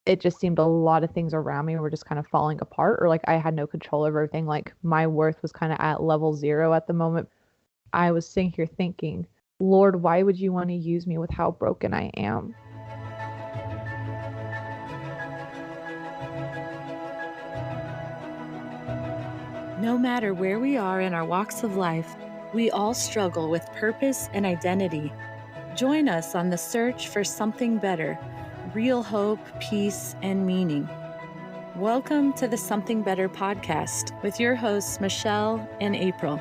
it just seemed a lot of things around me were just kind of falling apart, or like I had no control over everything. Like my worth was kind of at level zero at the moment. I was sitting here thinking, Lord, why would you want to use me with how broken I am? No matter where we are in our walks of life, we all struggle with purpose and identity. Join us on the search for something better, real hope, peace, and meaning. Welcome to the Something Better podcast with your hosts, Michelle and April.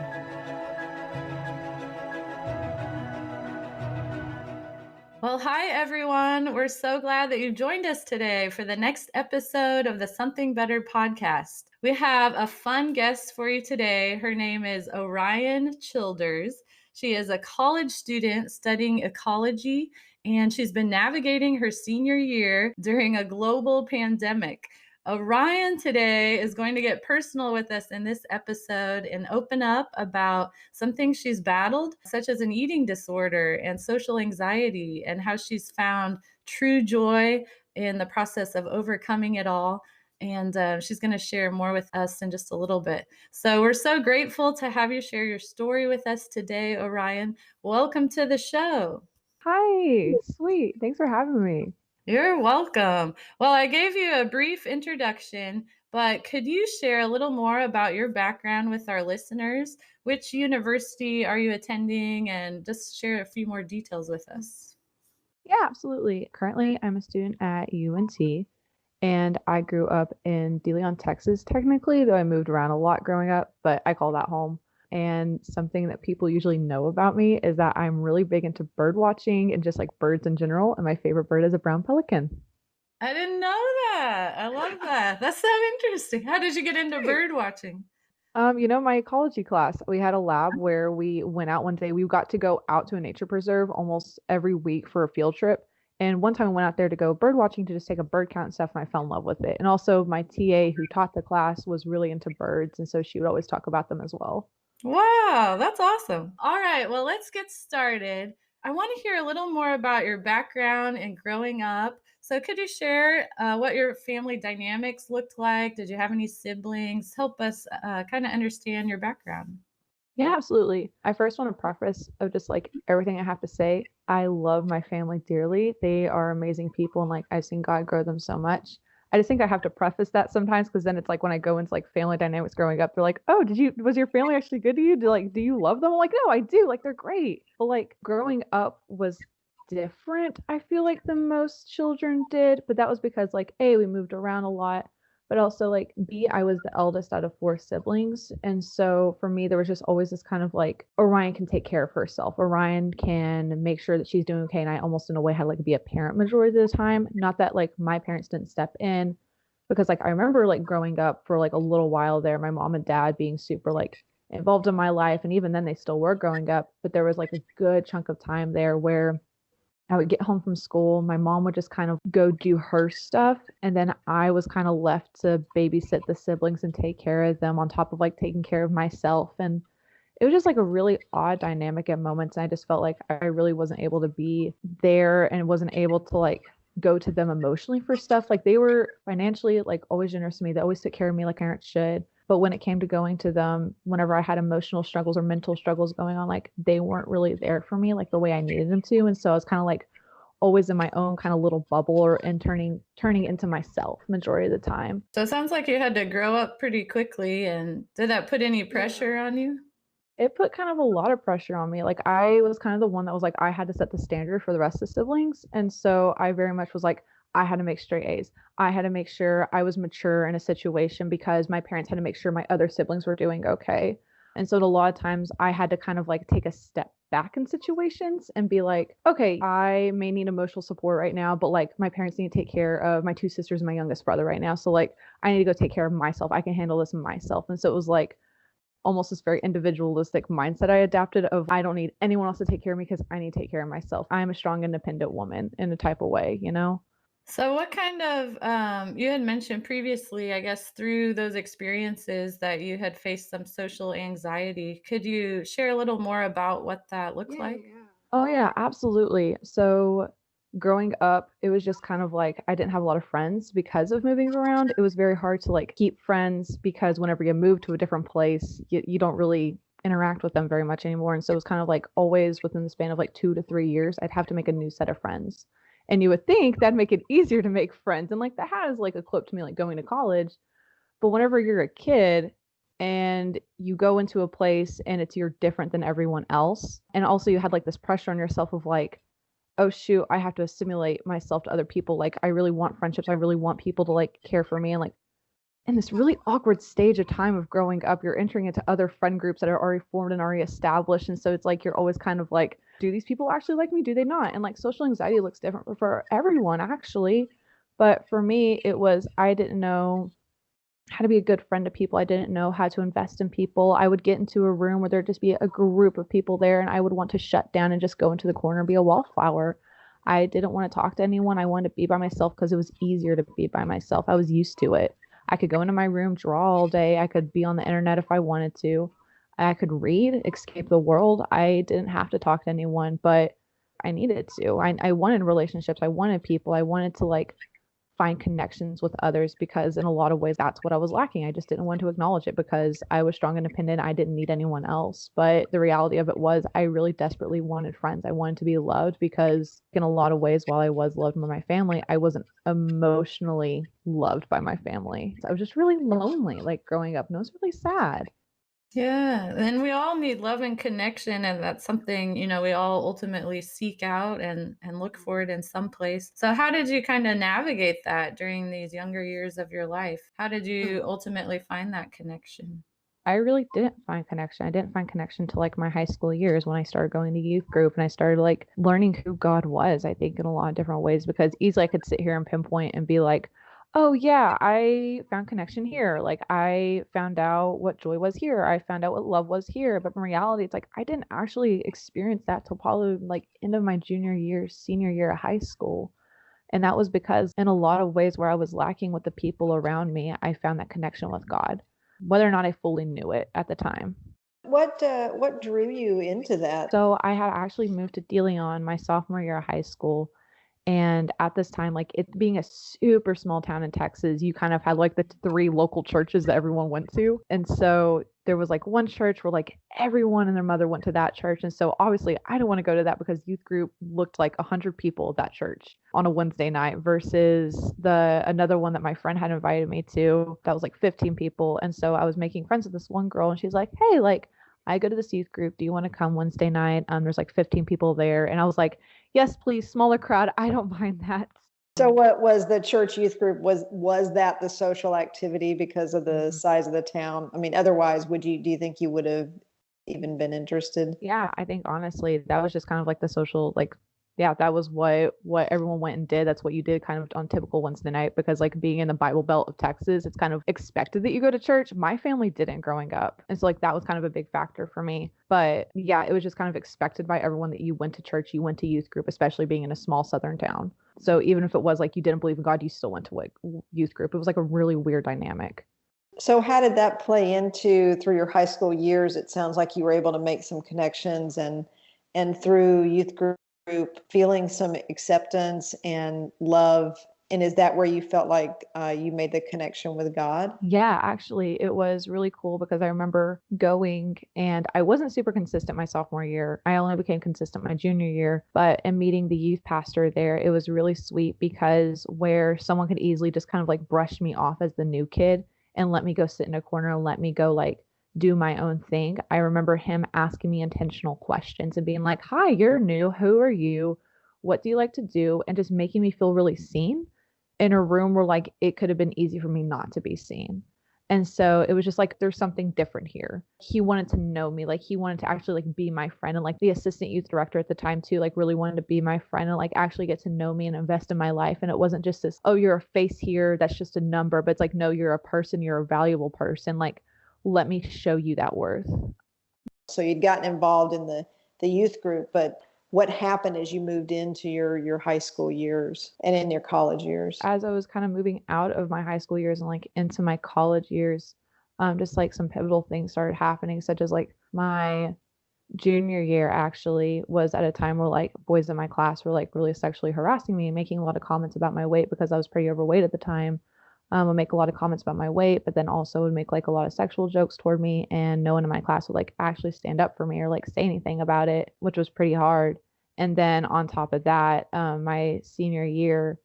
Well, hi, everyone. We're so glad that you joined us today for the next episode of the Something Better podcast. We have a fun guest for you today. Her name is Orion Childers. She is a college student studying ecology, and she's been navigating her senior year during a global pandemic. Orion today is going to get personal with us in this episode and open up about some things she's battled, such as an eating disorder and social anxiety, and how she's found true joy in the process of overcoming it all. And she's going to share more with us in just a little bit. So we're so grateful to have you share your story with us today, Orion. Welcome to the show. Hi, sweet. Thanks for having me. You're welcome. Well, I gave you a brief introduction, but could you share a little more about your background with our listeners? Which university are you attending? And just share a few more details with us. Yeah, absolutely. Currently, I'm a student at UNT, and I grew up in De Leon, Texas, technically, though I moved around a lot growing up, but I call that home. And something that people usually know about me is that I'm really big into bird watching and just like birds in general. And my favorite bird is a brown pelican. I didn't know that. I love that. That's so interesting. How did you get into bird watching? My ecology class, we had a lab where we went out one day. We got to go out to a nature preserve almost every week for a field trip. And one time we went out there to go bird watching to just take a bird count and stuff, and I fell in love with it. And also, my TA who taught the class was really into birds, and so she would always talk about them as well. Wow, that's awesome. All right, well, let's get started. I want to hear a little more about your background and growing up. So, could you share what your family dynamics looked like? Did you have any siblings? Help us kind of understand your background. Yeah, absolutely. I first want to preface of just like everything I have to say. I love my family dearly. They are amazing people, and like I've seen God grow them so much. I just think I have to preface that sometimes because then it's like when I go into like family dynamics growing up, they're like, "Oh, was your family actually good to you? Do you love them?" I'm like, "No, I do. Like they're great." But like growing up was different, I feel like than most children did, but that was because like A, we moved around a lot, but also like B, I was the eldest out of four siblings. And so for me, there was just always this kind of like Orion can take care of herself. Orion can make sure that she's doing okay. And I almost in a way had like be a parent majority of the time. Not that like my parents didn't step in, because like I remember like growing up for like a little while there, my mom and dad being super like involved in my life. And even then they still were growing up, but there was like a good chunk of time there where I would get home from school. My mom would just kind of go do her stuff. And then I was kind of left to babysit the siblings and take care of them on top of like taking care of myself. And it was just like a really odd dynamic at moments. And I just felt like I really wasn't able to be there and wasn't able to like go to them emotionally for stuff. Like they were financially like always generous to me. They always took care of me like parents should. But when it came to going to them, whenever I had emotional struggles or mental struggles going on, like they weren't really there for me like the way I needed them to. And so I was kind of like always in my own kind of little bubble or in turning into myself majority of the time. So, it sounds like you had to grow up pretty quickly. And did that put any pressure on you? It put kind of a lot of pressure on me. Like I was kind of the one that was like I had to set the standard for the rest of the siblings. And so I very much was like I had to make straight A's. I had to make sure I was mature in a situation because my parents had to make sure my other siblings were doing okay. And so a lot of times I had to kind of like take a step back in situations and be like, okay, I may need emotional support right now, but like my parents need to take care of my two sisters and my youngest brother right now. So like I need to go take care of myself. I can handle this myself. And so it was like almost this very individualistic mindset I adapted of I don't need anyone else to take care of me because I need to take care of myself. I'm a strong, independent woman in a type of way, you know? So, what kind of, you had mentioned previously, I guess, through those experiences that you had faced some social anxiety. Could you share a little more about what that looked like? Oh yeah, absolutely. So growing up, it was just kind of like I didn't have a lot of friends because of moving around. It was very hard to like keep friends because whenever you move to a different place, you don't really interact with them very much anymore. And so it was kind of like always within the span of like 2 to 3 years, I'd have to make a new set of friends. And you would think that'd make it easier to make friends. And like that has like equipped me like going to college. But whenever you're a kid and you go into a place and you're different than everyone else, and also you had like this pressure on yourself of like, oh shoot, I have to assimilate myself to other people. Like I really want friendships. I really want people to like care for me. And like in this really awkward stage of time of growing up, you're entering into other friend groups that are already formed and already established. And so it's like you're always kind of like, do these people actually like me? Do they not? And like social anxiety looks different for everyone actually. But for me, it was I didn't know how to be a good friend to people. I didn't know how to invest in people. I would get into a room where there'd just be a group of people there and I would want to shut down and just go into the corner and be a wallflower. I didn't want to talk to anyone. I wanted to be by myself because it was easier to be by myself. I was used to it. I could go into my room, draw all day. I could be on the internet if I wanted to. I could read, escape the world. I didn't have to talk to anyone, but I needed to. I wanted relationships. I wanted people. I wanted to like find connections with others because in a lot of ways that's what I was lacking. I just didn't want to acknowledge it because I was strong, independent. I didn't need anyone else. But the reality of it was I really desperately wanted friends. I wanted to be loved because in a lot of ways, while I was loved by my family, I wasn't emotionally loved by my family. So I was just really lonely, like growing up, and it was really sad. Yeah, and we all need love and connection, and that's something, we all ultimately seek out and look for it in some place. So how did you kind of navigate that during these younger years of your life? How did you ultimately find that connection? I really didn't find connection. I didn't find connection to like my high school years when I started going to youth group and I started like learning who God was, I think, in a lot of different ways because easily I could sit here and pinpoint and be like, oh, yeah, I found connection here. Like I found out what joy was here. I found out what love was here. But in reality, it's like I didn't actually experience that till probably like end of my junior year, senior year of high school. And that was because in a lot of ways where I was lacking with the people around me, I found that connection with God, whether or not I fully knew it at the time. What drew you into that? So I had actually moved to De Leon my sophomore year of high school. And at this time, like it being a super small town in Texas, you kind of had like the three local churches that everyone went to. And so there was like one church where like everyone and their mother went to that church. And so obviously I didn't want to go to that because youth group looked like 100 people at that church on a Wednesday night versus the another one that my friend had invited me to that was like 15 people. And so I was making friends with this one girl and she's like, hey, like I go to this youth group. Do you want to come Wednesday night? There's like 15 people there. And I was like, yes, please, smaller crowd. I don't mind that. So what was the church youth group? Was that the social activity because of the size of the town? I mean, otherwise, do you think you would have even been interested? Yeah, I think honestly, that was just kind of like the social, like, yeah, that was what everyone went and did. That's what you did kind of on typical Wednesday night because like being in the Bible Belt of Texas, it's kind of expected that you go to church. My family didn't growing up. And so like that was kind of a big factor for me. But yeah, it was just kind of expected by everyone that you went to church, you went to youth group, especially being in a small southern town. So even if it was like you didn't believe in God, you still went to like youth group. It was like a really weird dynamic. So how did that play into through your high school years? It sounds like you were able to make some connections and through youth group feeling some acceptance and love. And is that where you felt like you made the connection with God? Yeah, actually, it was really cool because I remember going and I wasn't super consistent my sophomore year. I only became consistent my junior year, but in meeting the youth pastor there, it was really sweet because where someone could easily just kind of like brush me off as the new kid and let me go sit in a corner and let me go like do my own thing. I remember him asking me intentional questions and being like, "Hi, you're new. Who are you? What do you like to do?" And just making me feel really seen in a room where like it could have been easy for me not to be seen. And so it was just like there's something different here. He wanted to know me, like he wanted to actually like be my friend and like the assistant youth director at the time too, like really wanted to be my friend and like actually get to know me and invest in my life. And it wasn't just this, oh, you're a face here, that's just a number, but it's like, no, you're a person, you're a valuable person. Like, let me show you that worth. So you'd gotten involved in the youth group, but what happened as you moved into your high school years and in your college years? As I was kind of moving out of my high school years and like into my college years, just like some pivotal things started happening, such as like my junior year actually was at a time where like boys in my class were like really sexually harassing me and making a lot of comments about my weight because I was pretty overweight at the time. Would make a lot of comments about my weight, but then also would make like a lot of sexual jokes toward me, and no one in my class would like actually stand up for me or like say anything about it, which was pretty hard. And then on top of that, my senior year,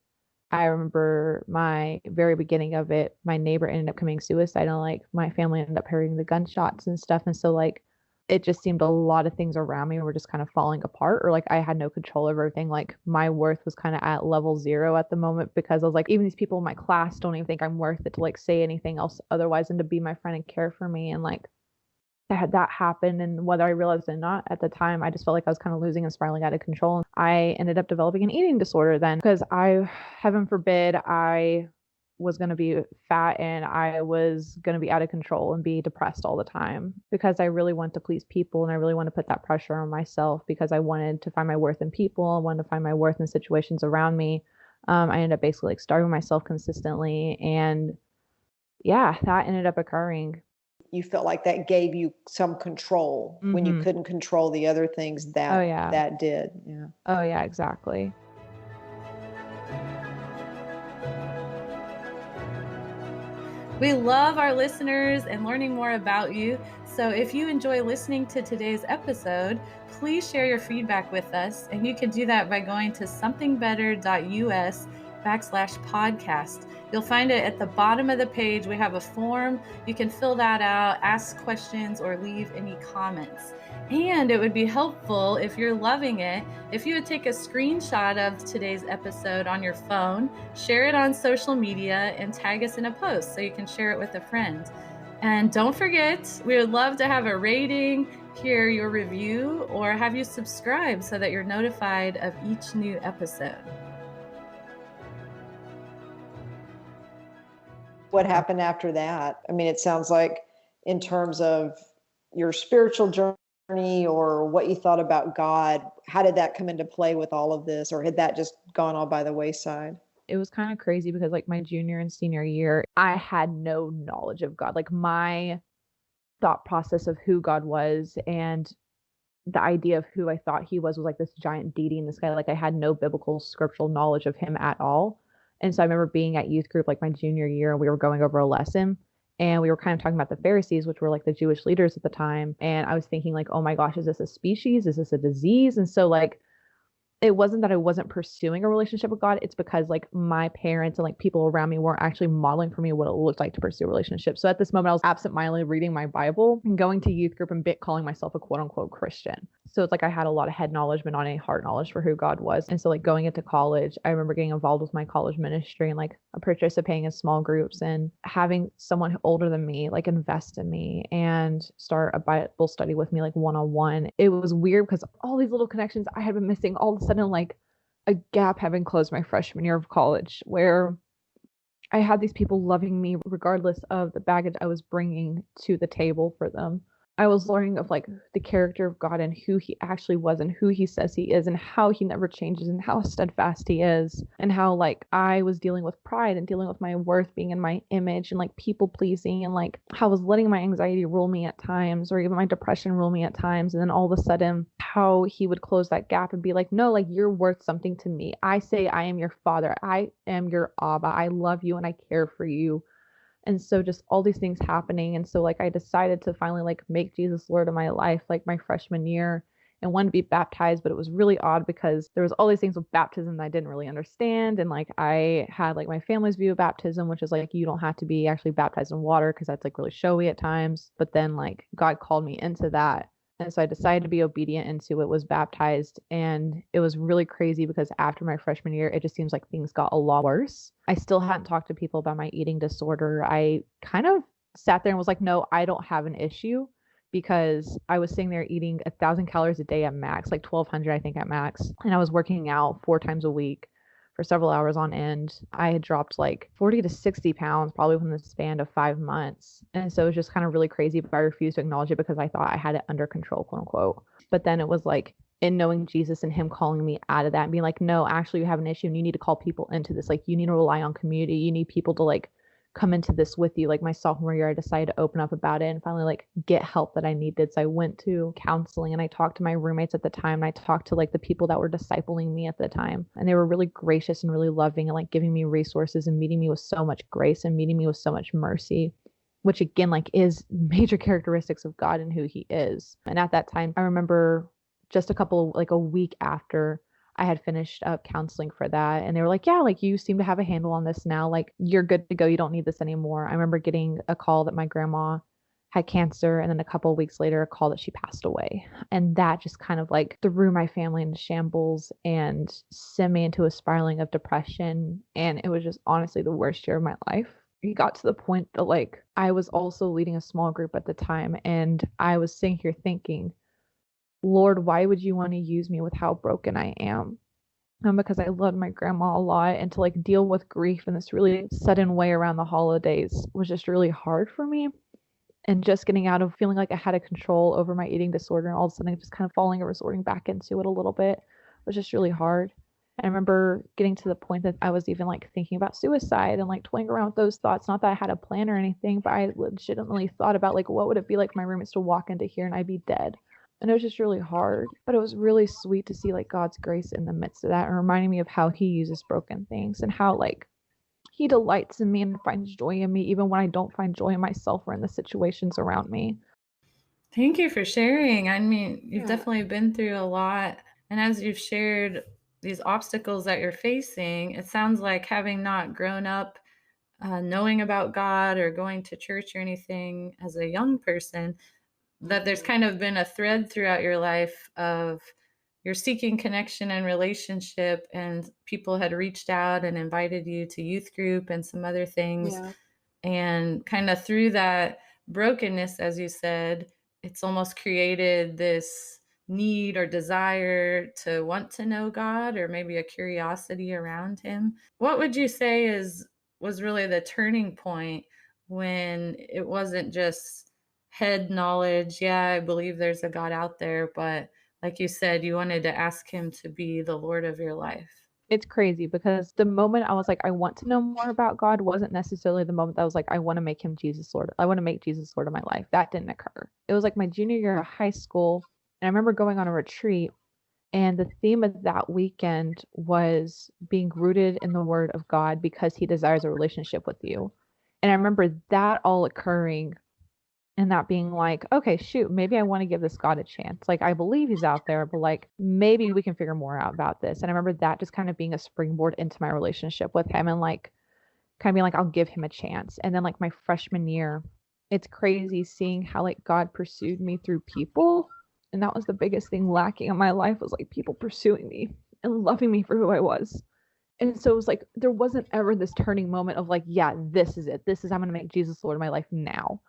I remember my very beginning of it, my neighbor ended up committing suicide, and like my family ended up hearing the gunshots and stuff. And so like it just seemed a lot of things around me were just kind of falling apart, or like I had no control over everything. Like my worth was kind of at level zero at the moment because I was like, even these people in my class don't even think I'm worth it to like say anything else otherwise and to be my friend and care for me. And like I had that happen, and whether I realized it or not at the time, I just felt like I was kind of losing and spiraling out of control. I ended up developing an eating disorder then because heaven forbid, I was going to be fat and I was going to be out of control and be depressed all the time because I really want to please people and I really want to put that pressure on myself because I wanted to find my worth in people. I wanted to find my worth in situations around me. I ended up basically like starving myself consistently, and yeah, that ended up occurring. You felt like that gave you some control when you couldn't control the other things Oh yeah. that did. Yeah. Oh yeah, exactly. We love our listeners and learning more about you. So if you enjoy listening to today's episode, please share your feedback with us. And you can do that by going to somethingbetter.us/podcast. You'll find it at the bottom of the page. We have a form. You can fill that out, ask questions, or leave any comments. And it would be helpful if you're loving it, if you would take a screenshot of today's episode on your phone, share it on social media, and tag us in a post so you can share it with a friend. And don't forget, we would love to have a rating, hear your review, or have you subscribe so that you're notified of each new episode. What happened after that? I mean, it sounds like in terms of your spiritual journey or what you thought about God, how did that come into play with all of this, or had that just gone all by the wayside? It was kind of crazy because like my junior and senior year, I had no knowledge of God. Like my thought process of who God was and the idea of who I thought he was like this giant deity in the sky. Like I had no biblical scriptural knowledge of him at all. And so I remember being at youth group like my junior year, and we were going over a lesson and we were kind of talking about the Pharisees, which were like the Jewish leaders at the time. And I was thinking like, oh my gosh, is this a species? Is this a disease? And so like it wasn't that I wasn't pursuing a relationship with God. It's because like my parents and like people around me weren't actually modeling for me what it looked like to pursue a relationship. So at this moment, I was absentmindedly reading my Bible and going to youth group and calling myself a quote unquote Christian. So it's like I had a lot of head knowledge, but not any heart knowledge for who God was. And so like going into college, I remember getting involved with my college ministry and like participating in small groups and having someone older than me like invest in me and start a Bible study with me like one-on-one. It was weird because all these little connections I had been missing, all of a sudden like a gap having closed my freshman year of college where I had these people loving me regardless of the baggage I was bringing to the table for them. I was learning of like the character of God and who he actually was and who he says he is and how he never changes and how steadfast he is, and how like I was dealing with pride and dealing with my worth being in my image and like people pleasing, and like how I was letting my anxiety rule me at times or even my depression rule me at times. And then all of a sudden how he would close that gap and be like, no, like you're worth something to me. I say I am your father. I am your Abba. I love you and I care for you. And so just all these things happening. And so like I decided to finally like make Jesus Lord of my life like my freshman year and wanted to be baptized. But it was really odd because there was all these things with baptism that I didn't really understand. And like I had like my family's view of baptism, which is like you don't have to be actually baptized in water because that's like really showy at times. But then like God called me into that. And so I decided to be obedient into it, was baptized. And it was really crazy because after my freshman year, it just seems like things got a lot worse. I still hadn't talked to people about my eating disorder. I kind of sat there and was like, no, I don't have an issue, because I was sitting there eating 1,000 calories a day at max, like 1,200, I think, at max. And I was working out 4 times a week for several hours on end. I had dropped like 40 to 60 pounds probably within the span of 5 months. And so it was just kind of really crazy, but I refused to acknowledge it because I thought I had it under control, quote unquote. But then it was like in knowing Jesus and him calling me out of that and being like, no, actually you have an issue and you need to call people into this. Like you need to rely on community. You need people to like come into this with you. Like my sophomore year, I decided to open up about it and finally like get help that I needed. So I went to counseling and I talked to my roommates at the time. And I talked to like the people that were discipling me at the time. And they were really gracious and really loving and like giving me resources and meeting me with so much grace and meeting me with so much mercy, which again, like is major characteristics of God and who he is. And at that time, I remember just like a week after I had finished up counseling for that. And they were like, yeah, like you seem to have a handle on this now. Like you're good to go. You don't need this anymore. I remember getting a call that my grandma had cancer. And then a couple of weeks later, a call that she passed away. And that just kind of like threw my family into shambles and sent me into a spiraling of depression. And it was just honestly the worst year of my life. It got to the point that like I was also leading a small group at the time. And I was sitting here thinking, Lord, why would you want to use me with how broken I am? Because I loved my grandma a lot, and to like deal with grief in this really sudden way around the holidays was just really hard for me. And just getting out of feeling like I had a control over my eating disorder and all of a sudden just kind of falling or resorting back into it a little bit was just really hard. I remember getting to the point that I was even like thinking about suicide and like toying around with those thoughts. Not that I had a plan or anything, but I legitimately thought about like what would it be like for my roommates to walk into here and I'd be dead. And it was just really hard, but it was really sweet to see like God's grace in the midst of that and reminding me of how he uses broken things and how like he delights in me and finds joy in me even when I don't find joy in myself or in the situations around me. Thank you for sharing. I mean, you've definitely been through a lot. And as you've shared these obstacles that you're facing, it sounds like having not grown up knowing about God or going to church or anything as a young person, that there's kind of been a thread throughout your life of you're seeking connection and relationship, and people had reached out and invited you to youth group and some other things. Yeah. And kind of through that brokenness, as you said, it's almost created this need or desire to want to know God, or maybe a curiosity around him. What would you say was really the turning point when it wasn't just head knowledge? Yeah, I believe there's a God out there, but like you said, you wanted to ask him to be the Lord of your life. It's crazy because the moment I was like, I want to know more about God wasn't necessarily the moment that I was like, I want to make him Jesus Lord. I want to make Jesus Lord of my life. That didn't occur. It was like my junior year of high school. And I remember going on a retreat, and the theme of that weekend was being rooted in the word of God because he desires a relationship with you. And I remember that all occurring and that being like, okay, shoot, maybe I want to give this God a chance. Like, I believe he's out there, but like, maybe we can figure more out about this. And I remember that just kind of being a springboard into my relationship with him and like, kind of being like, I'll give him a chance. And then like my freshman year, it's crazy seeing how like God pursued me through people. And that was the biggest thing lacking in my life was like people pursuing me and loving me for who I was. And so it was like, there wasn't ever this turning moment of like, yeah, this is it. I'm going to make Jesus Lord of my life now.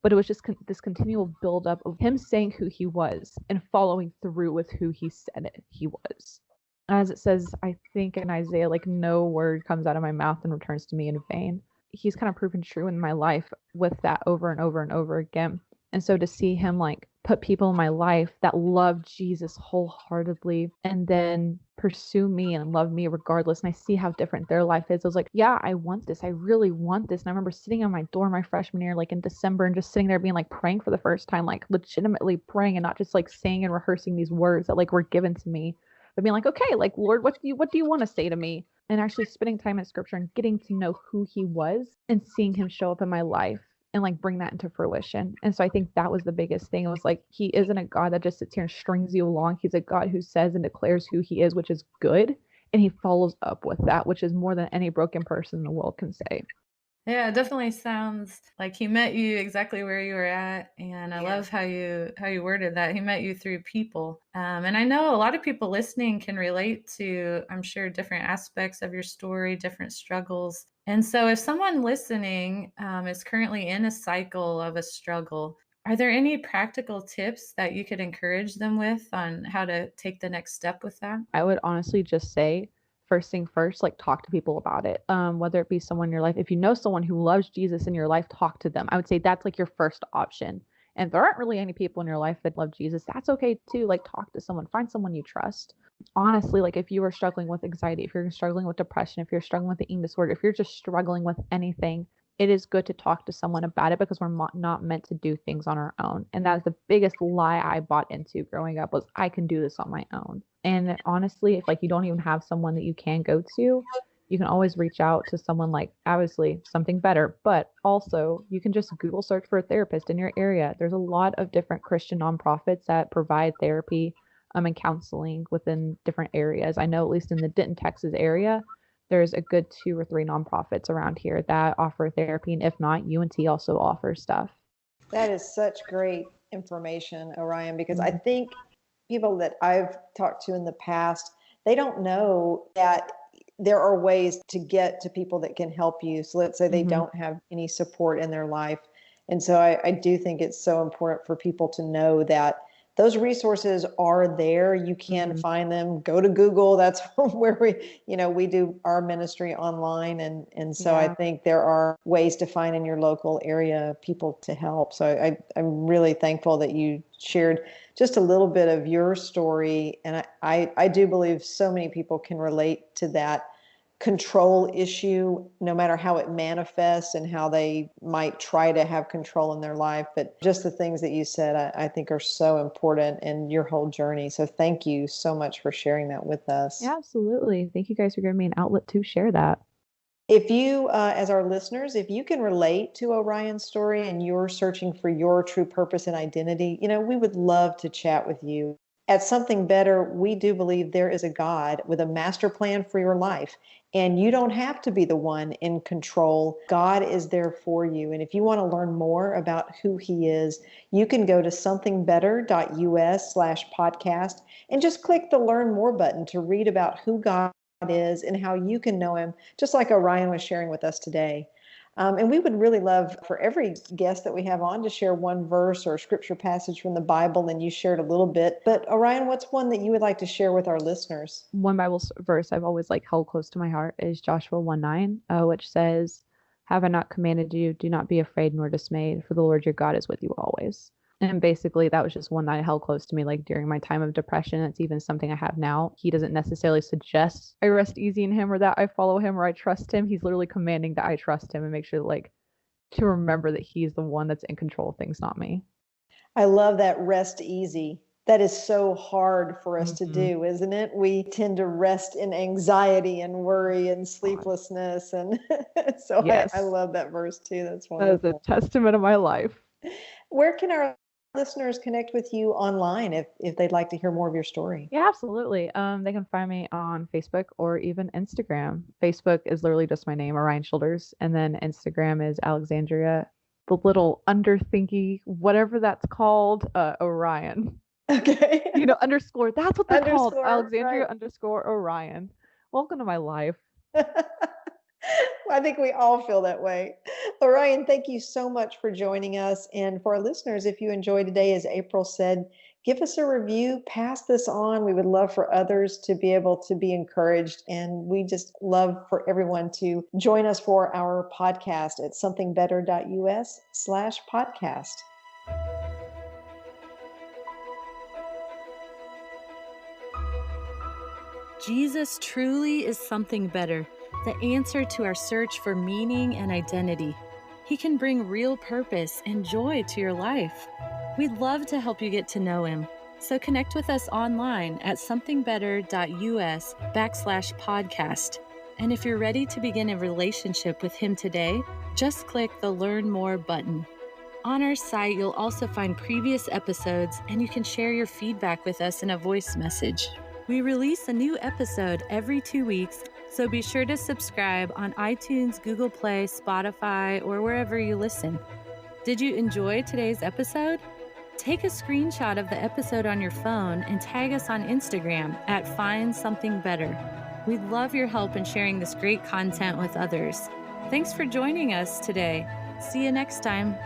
But it was just this continual buildup of him saying who he was and following through with who he said he was. As it says, I think in Isaiah, like no word comes out of my mouth and returns to me in vain. He's kind of proven true in my life with that over and over and over again. And so to see him like put people in my life that love Jesus wholeheartedly and then pursue me and love me regardless, and I see how different their life is, I was like, yeah, I want this. I really want this. And I remember sitting on my door my freshman year, like in December, and just sitting there being like praying for the first time, like legitimately praying and not just like saying and rehearsing these words that like were given to me, but being like, okay, like Lord, what do you want to say to me? And actually spending time in scripture and getting to know who he was and seeing him show up in my life and like bring that into fruition. And so I think that was the biggest thing. It was like, he isn't a God that just sits here and strings you along. He's a God who says and declares who he is, which is good. And he follows up with that, which is more than any broken person in the world can say. Yeah, it definitely sounds like he met you exactly where you were at, and I love how you worded that. He met you through people, and I know a lot of people listening can relate to, I'm sure, different aspects of your story, different struggles. And so, if someone listening is currently in a cycle of a struggle, are there any practical tips that you could encourage them with on how to take the next step with that? I would honestly just say, first thing first, like talk to people about it. Whether it be someone in your life, if you know someone who loves Jesus in your life, talk to them. I would say that's like your first option. And if there aren't really any people in your life that love Jesus, that's okay too. Like talk to someone, find someone you trust. Honestly, like if you are struggling with anxiety, if you're struggling with depression, if you're struggling with the eating disorder, if you're just struggling with anything, it is good to talk to someone about it because we're not meant to do things on our own. And that's the biggest lie I bought into growing up was I can do this on my own. And honestly, if like you don't even have someone that you can go to, you can always reach out to someone like obviously something better, but also you can just Google search for a therapist in your area. There's a lot of different Christian nonprofits that provide therapy and counseling within different areas. I know at least in the Denton, Texas area, there's a good 2 or 3 nonprofits around here that offer therapy, and if not, UNT also offers stuff. That is such great information, Orion, because I think people that I've talked to in the past, they don't know that there are ways to get to people that can help you. So let's say they don't have any support in their life. And so I do think it's so important for people to know that those resources are there. You can find them. Go to Google. That's where we do our ministry online. And so I think there are ways to find in your local area people to help. So I'm really thankful that you shared just a little bit of your story. And I do believe so many people can relate to that control issue, no matter how it manifests and how they might try to have control in their life. But just the things that you said, I think are so important in your whole journey. So thank you so much for sharing that with us. Yeah, absolutely. Thank you guys for giving me an outlet to share that. If you, as our listeners, if you can relate to Orion's story and you're searching for your true purpose and identity, we would love to chat with you. At Something Better, we do believe there is a God with a master plan for your life, and you don't have to be the one in control. God is there for you. And if you want to learn more about who he is, you can go to somethingbetter.us/podcast and just click the Learn More button to read about who God is and how you can know him, just like Orion was sharing with us today. And we would really love for every guest that we have on to share one verse or scripture passage from the Bible, and you shared a little bit. But Orion, what's one that you would like to share with our listeners? One Bible verse I've always held close to my heart is Joshua 1:9, which says, "Have I not commanded you? Do not be afraid nor dismayed, for the Lord your God is with you always." And basically, that was just one that I held close to me, during my time of depression. It's even something I have now. He doesn't necessarily suggest I rest easy in him or that I follow him or I trust him. He's literally commanding that I trust him and make sure, to remember that he's the one that's in control of things, not me. I love that rest easy. That is so hard for us to do, isn't it? We tend to rest in anxiety and worry and sleeplessness. And so yes. I love that verse too. That's wonderful. That is a testament of my life. Where can our listeners connect with you online if they'd like to hear more of your story? Yeah, absolutely. They can find me on Facebook or even Instagram. Facebook is literally just my name, Orion Shoulders, and then Instagram is Alexandria, the little underthinky, whatever that's called, Orion. Okay. Underscore. That's what they're called. Alexandria _ Orion. Welcome to my life. I think we all feel that way. Orion, thank you so much for joining us. And for our listeners, if you enjoyed today, as April said, give us a review, pass this on. We would love for others to be able to be encouraged. And we just love for everyone to join us for our podcast at somethingbetter.us/podcast. Jesus truly is something better, the answer to our search for meaning and identity. He can bring real purpose and joy to your life. We'd love to help you get to know him. So connect with us online at somethingbetter.us/podcast. And if you're ready to begin a relationship with him today, just click the Learn More button. On our site, you'll also find previous episodes, and you can share your feedback with us in a voice message. We release a new episode every 2 weeks, so be sure to subscribe on iTunes, Google Play, Spotify, or wherever you listen. Did you enjoy today's episode? Take a screenshot of the episode on your phone and tag us on Instagram at @FindSomethingBetter. We'd love your help in sharing this great content with others. Thanks for joining us today. See you next time.